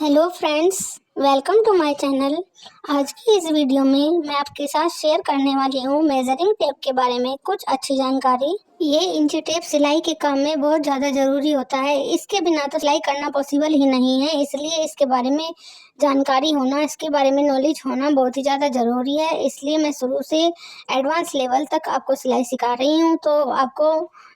Hello friends, welcome to my channel. आज की इस वीडियो में मैं आपके साथ शेयर करने वाली हूँ मेजरिंग टेप के बारे में कुछ अच्छी जानकारी। ये इंची टेप सिलाई के काम में बहुत ज़्यादा ज़रूरी होता है। इसके बिना तो सिलाई करना पॉसिबल ही नहीं है, इसलिए इसके बारे में जानकारी होना, इसके बारे में नॉलेज होना बहुत ही ज़्यादा ज़रूरी है। इसलिए मैं शुरू से एडवांस लेवल तक आपको सिलाई सिखा रही हूँ। तो आपको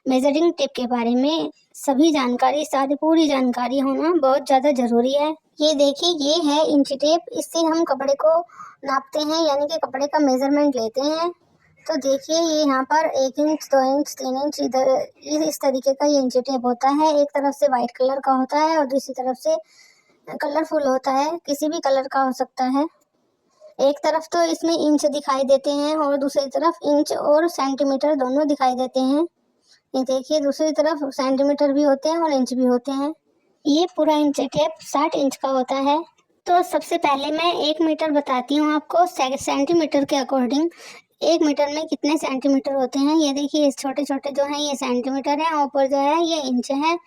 मेजरिंग टेप के बारे में सभी जानकारी, सारी पूरी जानकारी होना बहुत ज़्यादा ज़रूरी है। ये देखिए, ये है इंची टेप। इससे हम कपड़े को नापते हैं, यानी कि कपड़े का मेजरमेंट लेते हैं। तो देखिए, ये यहाँ पर 1 इंच, 2 इंच, 3 इंच इधर इस तरीके का ये इंची टेप होता है। एक तरफ से वाइट कलर का होता है और दूसरी तरफ से कलरफुल होता है, किसी भी कलर का हो सकता है। एक तरफ तो इसमें इंच दिखाई देते हैं और दूसरी तरफ इंच और सेंटीमीटर दोनों दिखाई देते हैं। ये देखिए, दूसरी तरफ सेंटीमीटर भी होते हैं और इंच भी होते हैं। ये पूरा इंची टेप 60 इंच का होता है। तो सबसे पहले मैं 1 मीटर बताती हूँ आपको सेंटीमीटर के अकॉर्डिंग। 1 मीटर में कितने सेंटीमीटर होते हैं, ये देखिए, छोटे छोटे जो हैं ये सेंटीमीटर हैं, ऊपर जो है ये इंच है।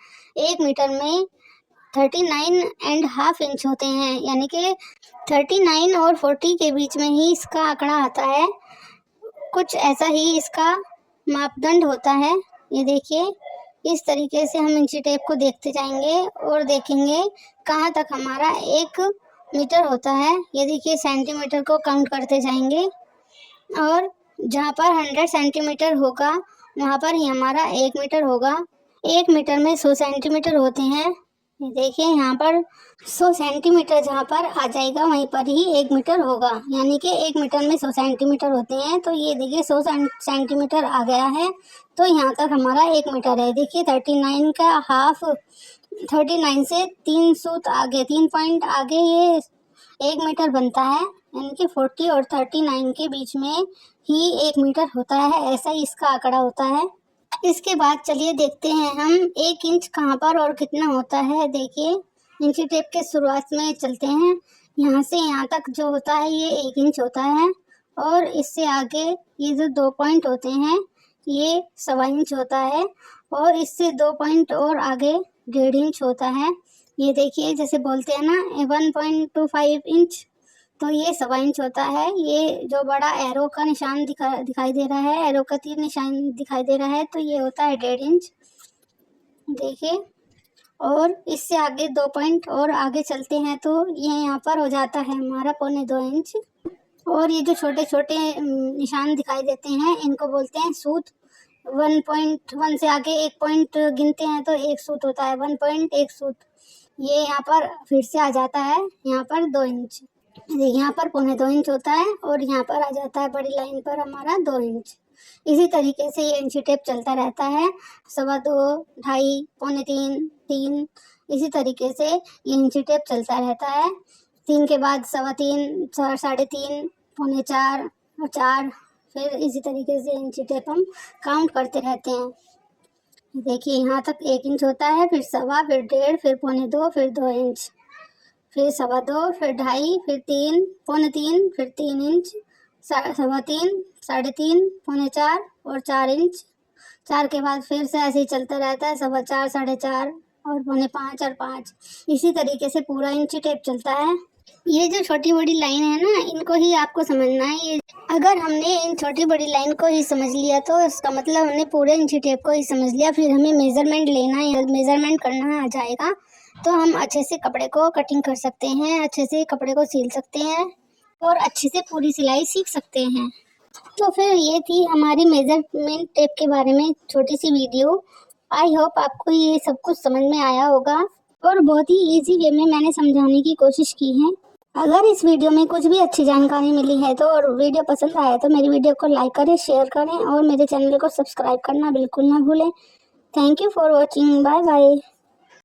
1 मीटर में 39.5 इंच होते हैं, यानी कि 39 और 40 के बीच में ही इसका आंकड़ा आता है। कुछ ऐसा ही इसका मापदंड होता है। ये देखिए, इस तरीके से हम इंची टेप को देखते जाएंगे और देखेंगे कहाँ तक हमारा 1 मीटर होता है। ये देखिए, सेंटीमीटर को काउंट करते जाएंगे और जहाँ पर 100 सेंटीमीटर होगा वहाँ पर ही हमारा 1 मीटर होगा। 1 मीटर में 100 सेंटीमीटर होते हैं। ये देखिए, यहाँ पर 100 सेंटीमीटर जहाँ पर आ जाएगा वहीं पर ही 1 मीटर होगा, यानी कि 1 मीटर में 100 सेंटीमीटर होते हैं। तो ये देखिए, 100 सेंटीमीटर आ गया है, तो यहाँ तक हमारा 1 मीटर है। देखिए, 39 का हाफ, 39 से 3 सूत आगे, 3 पॉइंट आगे ये 1 मीटर बनता है, यानी कि 40 और 39 के बीच में ही 1 मीटर होता है। ऐसा ही इसका आंकड़ा होता है। इसके बाद चलिए देखते हैं हम 1 इंच कहाँ पर और कितना होता है। देखिए, इंची टेप के शुरुआत में चलते हैं। यहाँ से यहाँ तक जो होता है ये 1 इंच होता है और इससे आगे ये जो 2 पॉइंट होते हैं ये 1.25 इंच होता है और इससे 2 पॉइंट और आगे 1.5 इंच होता है। ये देखिए, जैसे बोलते हैं ना 1.25 इंच, तो ये 1.25 इंच होता है। ये जो बड़ा एरो का निशान दिखाई दे रहा है, एरो का तीर निशान दिखाई दे रहा है, तो ये होता है 1.5 इंच। देखिए, और इससे आगे 2 पॉइंट और आगे चलते हैं तो ये यहाँ पर हो जाता है हमारा 1.25 इंच। और ये जो छोटे छोटे निशान दिखाई देते हैं इनको बोलते हैं सूत। 1.1 से आगे 1 पॉइंट गिनते हैं तो 1 सूत होता है, 1.1 सूत। ये यहाँ पर फिर से आ जाता है यहाँ पर 2 इंच। यहाँ पर 1.25 इंच होता है और यहाँ पर आ जाता है बड़ी लाइन पर हमारा 2 इंच। इसी तरीके से ये इंची टेप चलता रहता है। 2.25, 2.5, 2.25, 3, इसी तरीके से ये इंची टेप चलता रहता है। 3 के बाद 3.25, 3.5, 4.25 और 4, फिर इसी तरीके से इंची टेप हम काउंट करते रहते हैं। देखिए, यहाँ तक 1 इंच होता है, फिर 1.25, फिर 1.5, फिर 2.25, फिर 2 इंच, फिर 2.25, फिर 2.5, फिर 3, 3.25, फिर 3 इंच, 3.25, 3.5, 4.25 और 4 इंच। 4 के बाद फिर से ऐसे ही चलता रहता है, 4.25, 4.5 और 4.25 और 5। इसी तरीके से पूरा इंची टेप चलता है। ये जो छोटी बड़ी लाइन है ना, इनको ही आपको समझना है। ये अगर हमने इन छोटी बड़ी लाइन को ही समझ लिया तो इसका मतलब हमने पूरे इंची टेप को ही समझ लिया। फिर हमें मेजरमेंट लेना या मेजरमेंट करना आ जाएगा तो हम अच्छे से कपड़े को कटिंग कर सकते हैं, अच्छे से कपड़े को सिल सकते हैं और अच्छे से पूरी सिलाई सीख सकते हैं। तो फिर ये थी हमारी मेजरमेंट टेप के बारे में छोटी सी वीडियो। आई होप आपको ये सब कुछ समझ में आया होगा और बहुत ही इजी वे में मैंने समझाने की कोशिश की है। अगर इस वीडियो में कुछ भी अच्छी जानकारी मिली है तो और वीडियो पसंद आया तो मेरी वीडियो को लाइक करें, शेयर करें और मेरे चैनल को सब्सक्राइब करना बिल्कुल ना भूलें। Thank you for watching. Bye bye.